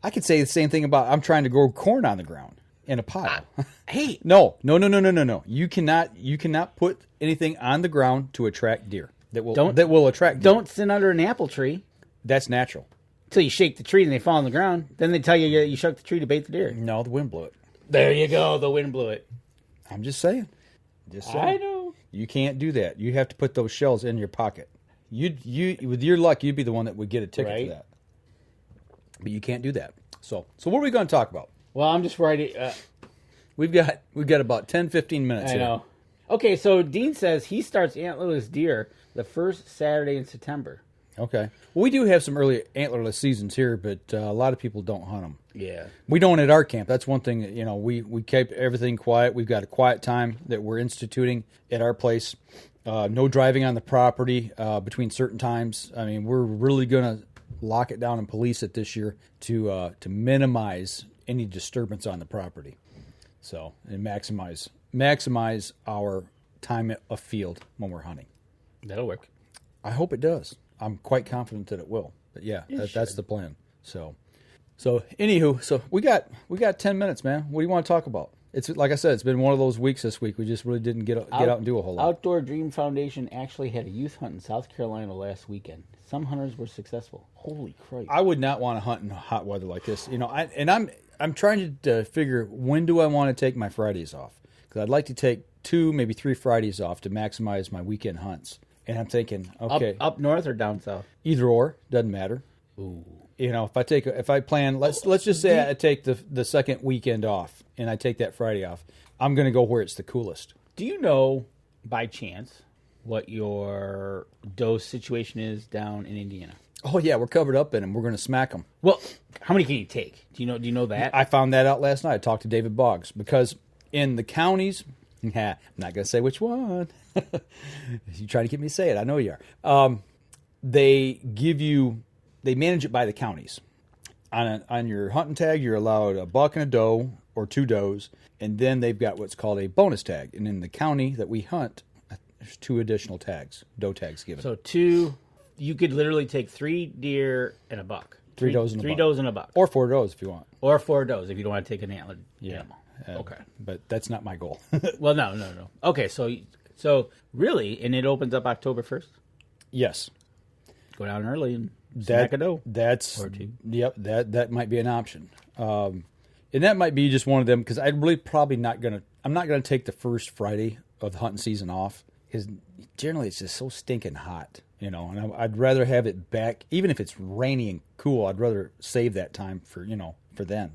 I could say the same thing about I'm trying to grow corn on the ground in a pile. Hey, no. You cannot put anything on the ground to attract deer. That will attract deer. Don't sit under an apple tree. That's natural. Until you shake the tree and they fall on the ground. Then they tell you shook the tree to bait the deer. No, the wind blew it. There you go. The wind blew it. I'm just saying. I know. You can't do that. You have to put those shells in your pocket. You with your luck, you'd be the one that would get a ticket for that. But you can't do that. So what are we going to talk about? Well, I'm just writing. We've got about 10, 15 minutes. I know. Okay, so Dean says he starts antlerless deer the first Saturday in September. Okay. Well, we do have some early antlerless seasons here, but a lot of people don't hunt them. Yeah. We don't at our camp. That's one thing that, we keep everything quiet. We've got a quiet time that we're instituting at our place. No driving on the property between certain times. I mean, we're really going to lock it down and police it this year to minimize any disturbance on the property. So, and maximize our time afield when we're hunting. That'll work. I hope it does. I'm quite confident that it will. But yeah, that's the plan. So anywho, we got 10 minutes, man. What do you want to talk about? It's like I said, it's been one of those weeks this week. We just really didn't get out and do a whole lot. Outdoor Dream Foundation actually had a youth hunt in South Carolina last weekend. Some hunters were successful. Holy Christ! I would not want to hunt in hot weather like this. I'm trying to figure when do I want to take my Fridays off, because I'd like to take 2, maybe 3 Fridays off to maximize my weekend hunts. And I'm thinking, okay, up north or down south? Either or, doesn't matter. Ooh. If I plan, let's just say I take the second weekend off and I take that Friday off, I'm going to go where it's the coolest. Do you know by chance what your dose situation is down in Indiana? Oh yeah, we're covered up in them. We're going to smack them. Well, how many can you take? Do you know that? I found that out last night. I talked to David Boggs because in the counties, I'm not going to say which one. You try to get me to say it. I know you are. They manage it by the counties. On your hunting tag, you're allowed a buck and a doe or 2 does, and then they've got what's called a bonus tag. And in the county that we hunt, there's 2 additional tags, doe tags given. So 2, you could literally take 3 deer and a buck. 3 does and a buck. 3 does and a buck. Or 4 does if you want. Or 4 does if you don't want to take an antlered animal. Okay. But that's not my goal. Well, no. Okay, so really, and it opens up October 1st? Yes. Go down early and smack a doe. That's or 2. Yep, that might be an option. And that might be just one of them, because I'm not going to take the first Friday of the hunting season off, because generally it's just so stinking hot, and I'd rather have it back, even if it's rainy and cool, I'd rather save that time for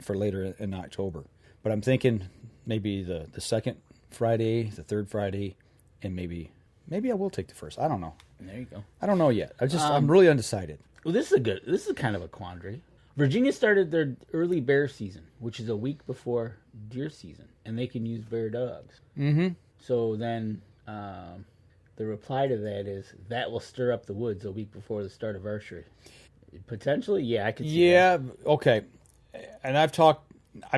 later in October. But I'm thinking maybe the second Friday, the third Friday, and maybe I will take the first. I don't know. There you go. I don't know yet. I'm really undecided. Well, this is kind of a quandary. Virginia started their early bear season, which is a week before deer season, and they can use bear dogs. Mm-hmm. So then The reply to that is that will stir up the woods a week before the start of archery. Potentially, yeah, I could see that. Okay. And I've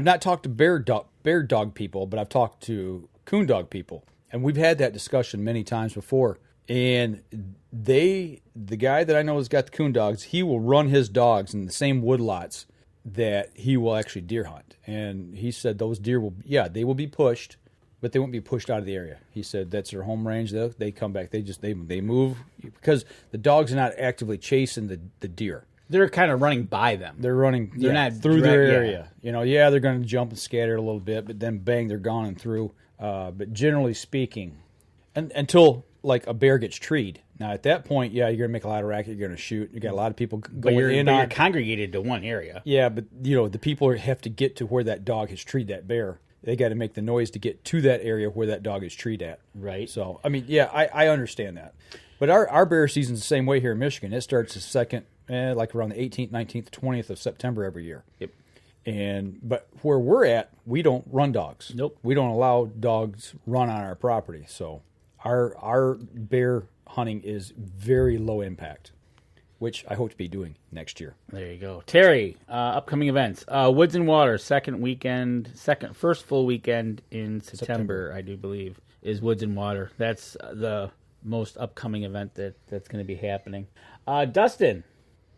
not talked to bear dog people, but I've talked to coon dog people. And we've had that discussion many times before. And the guy that I know has got the coon dogs, he will run his dogs in the same woodlots that he will actually deer hunt. And he said those deer they will be pushed, but they won't be pushed out of the area. He said that's their home range. They come back. They move because the dogs are not actively chasing the deer. They're kind of running by them. They're running. They're not through their area. They're going to jump and scatter a little bit, but then bang, they're gone and through. But generally speaking, until like a bear gets treed. Now at that point, you're going to make a lot of racket. You're going to shoot. You got a lot of people going in. You're congregated to one area. Yeah, but the people have to get to where that dog has treed that bear. They got to make the noise to get to that area where that dog is treed at. Right. So I mean, I understand that. But our bear season's the same way here in Michigan. It starts the second, like around the 18th, 19th, 20th of September every year. Yep. But where we're at, we don't run dogs. Nope. We don't allow dogs run on our property. So our bear hunting is very low impact, which I hope to be doing next year. There you go. Terry, upcoming events. Woods and Water, first full weekend in September, I do believe, is Woods and Water. That's the most upcoming event that's going to be happening. Dustin,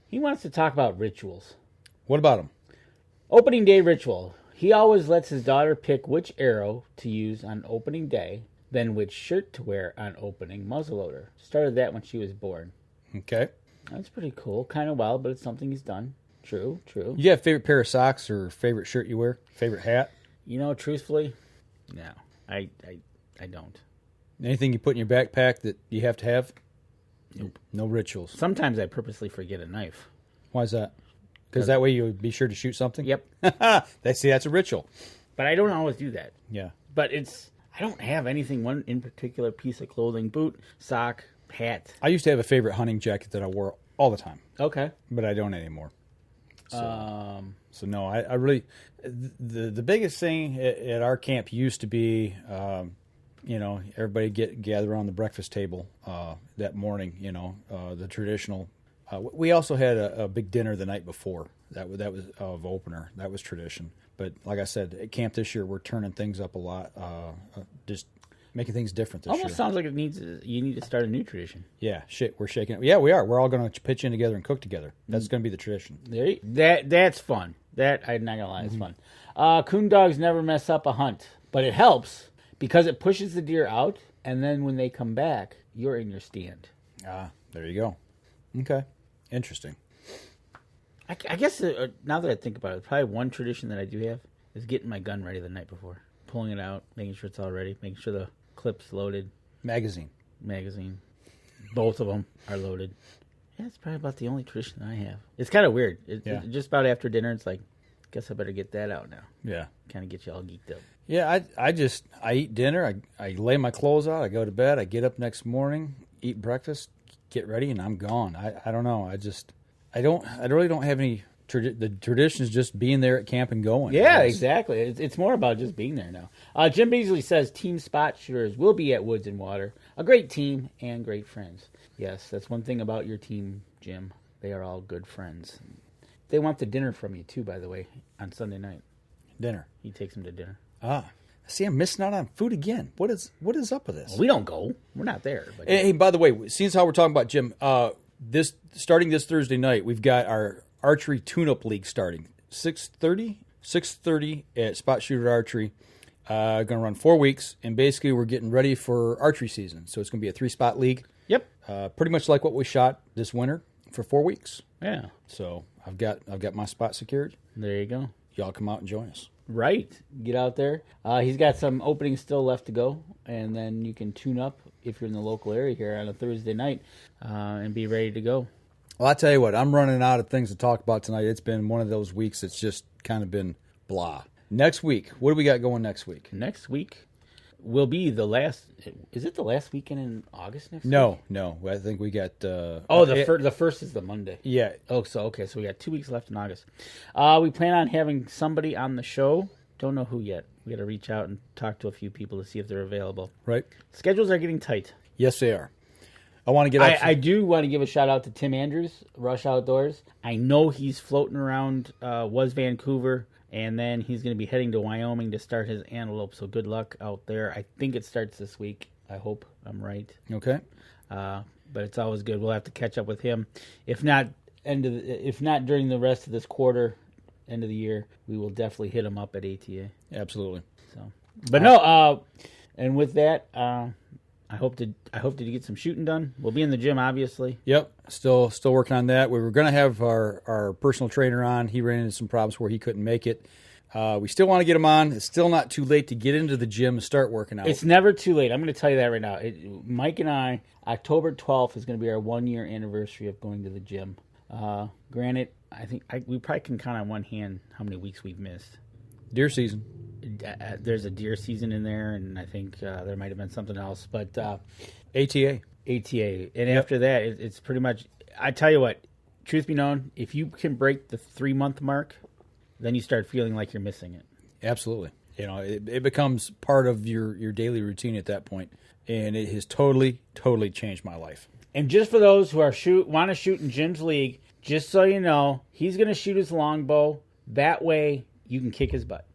he wants to talk about rituals. What about him? Opening day ritual. He always lets his daughter pick which arrow to use on opening day, then which shirt to wear on opening muzzleloader. Started that when she was born. Okay. That's pretty cool. Kind of wild, but it's something he's done. True. You have a favorite pair of socks or favorite shirt you wear? Favorite hat? Truthfully, no. I don't. Anything you put in your backpack that you have to have? Nope. No rituals. Sometimes I purposely forget a knife. Why is that? Because that way you'll be sure to shoot something? Yep. That's a ritual. But I don't always do that. Yeah. But I don't have anything, one in particular piece of clothing, boot, sock, hat. I used to have a favorite hunting jacket that I wore all the time. Okay. But I don't anymore. So no, I really, the biggest thing at our camp used to be, everybody gather around the breakfast table that morning, the traditional. We also had a big dinner the night before. That was of opener. That was tradition. But like I said, at camp this year, we're turning things up a lot, just making things different this year. Almost sounds like you need to start a new tradition. Yeah, we're shaking it. Yeah, we are. We're all going to pitch in together and cook together. That's going to be the tradition. That's fun. That, I'm not going to lie, it's fun. Coon dogs never mess up a hunt, but it helps because it pushes the deer out, and then when they come back, you're in your stand. There you go. Okay. Interesting. I guess now that I think about it, probably one tradition that I do have is getting my gun ready the night before. Pulling it out, making sure it's all ready, making sure the clip's loaded. Magazine. Both of them are loaded. Yeah, it's probably about the only tradition I have. It's kind of weird. It's just about after dinner, it's like, guess I better get that out now. Yeah. Kind of get you all geeked up. Yeah, I eat dinner, I lay my clothes out, I go to bed, I get up next morning, eat breakfast, get ready, and I'm gone. I don't know. I really don't have any. The tradition is just being there at camp and going. Yeah, exactly. It's more about just being there now. Jim Beasley says Team Spot Shooters will be at Woods and Water. A great team and great friends. Yes, that's one thing about your team, Jim. They are all good friends. They want the dinner from you too, by the way, on Sunday night. Dinner. He takes them to dinner. See, I'm missing out on food again. What is up with this? Well, we don't go. We're not there. But hey, by the way, since how we're talking about Jim, starting this Thursday night, we've got our archery tune-up league starting 6:30 at Spot Shooter Archery. Going to run 4 weeks, and basically we're getting ready for archery season. So it's going to be a 3-spot league. Yep. Pretty much like what we shot this winter for 4 weeks. Yeah. So I've got my spot secured. There you go. Y'all come out and join us. Right. Get out there. He's got some openings still left to go, and then you can tune up if you're in the local area here on a Thursday night and be ready to go. Well, I tell you what, I'm running out of things to talk about tonight. It's been one of those weeks that's just kind of been blah. Next week, what do we got going next week? Next week will be the last. Is it the last weekend in August next week? No. I think we got. The first is the Monday. Yeah. Oh, so we got 2 weeks left in August. We plan on having somebody on the show. Don't know who yet. We got to reach out and talk to a few people to see if they're available. Right. Schedules are getting tight. Yes, they are. I want to get. I do want to give a shout out to Tim Andrews, Rush Outdoors. I know he's floating around. Was Vancouver, and then he's going to be heading to Wyoming to start his antelope. So good luck out there. I think it starts this week. I hope I'm right. Okay. But it's always good. We'll have to catch up with him. If not during the rest of this quarter, end of the year, we will definitely hit him up at ATA. Absolutely. So, but no. And with that, I hope to get some shooting done. We'll be in the gym, obviously. Yep. Still working on that. We were going to have our personal trainer on. He ran into some problems where he couldn't make it. We still want to get him on. It's still not too late to get into the gym and start working out. It's never too late. I'm going to tell you that right now. Mike and I, October 12th is going to be our 1-year anniversary of going to the gym. Granted, I think we probably can count on one hand how many weeks we've missed. Deer season. There's a deer season in there, and I think there might have been something else. But ATA. And after that, it's pretty much, I tell you what, truth be known, if you can break the 3-month mark, then you start feeling like you're missing it. Absolutely. It becomes part of your daily routine at that point, and it has totally changed my life. And just for those who want to shoot in Jim's league, just so you know, he's going to shoot his longbow. That way, you can kick his butt.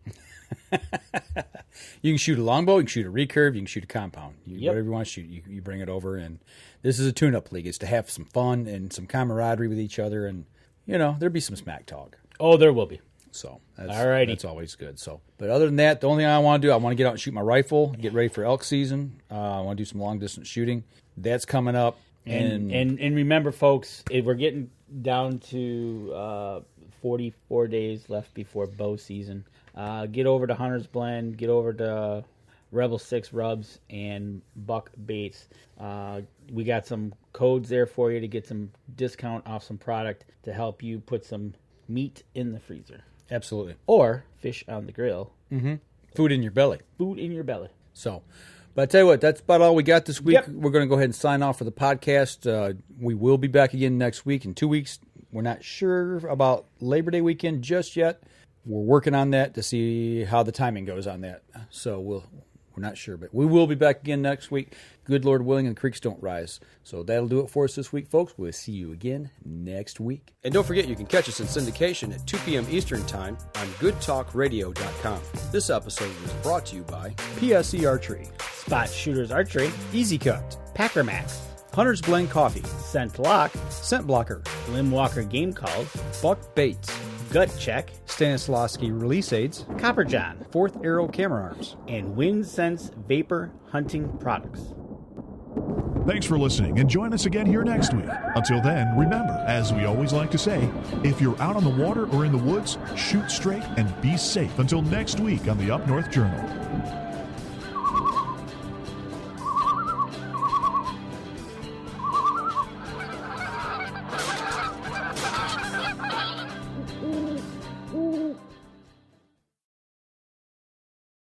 You can shoot a longbow, you can shoot a recurve, you can shoot a compound. Whatever you want to shoot, you bring it over. And this is a tune-up league. It's to have some fun and some camaraderie with each other, and there'll be some smack talk. Oh, there will be. So that's always good. So, but other than that, the only thing I want to do, I want to get out and shoot my rifle, get ready for elk season. I want to do some long distance shooting. That's coming up. And remember, folks, if we're getting down to 44 days left before bow season. Get over to Hunter's Blend, get over to Rebel 6 Rubs and Buck Baits. We got some codes there for you to get some discount off some product to help you put some meat in the freezer. Absolutely. Or fish on the grill. Mm-hmm. Food in your belly. So, but I tell you what, that's about all we got this week. Yep. We're going to go ahead and sign off for the podcast. We will be back again next week. In 2 weeks, we're not sure about Labor Day weekend just yet. We're working on that to see how the timing goes on that. So we're not sure, but we will be back again next week. Good Lord willing, and the creeks don't rise. So that'll do it for us this week, folks. We'll see you again next week. And don't forget, you can catch us in syndication at 2 p.m. Eastern Time on goodtalkradio.com. This episode was brought to you by PSE Archery, Spot Shooters Archery, Easy Cut, Packer Max, Hunter's Blend Coffee, Scent Lock, Scent Blocker, Lim Walker Game Calls, Buck Baits, Gut Check, Stanislavski Release Aids, Copper John, Fourth Arrow Camera Arms, and Wind Sense Vapor Hunting Products. Thanks for listening, and join us again here next week. Until then, remember, as we always like to say, if you're out on the water or in the woods, shoot straight and be safe. Until next week on the Up North Journal.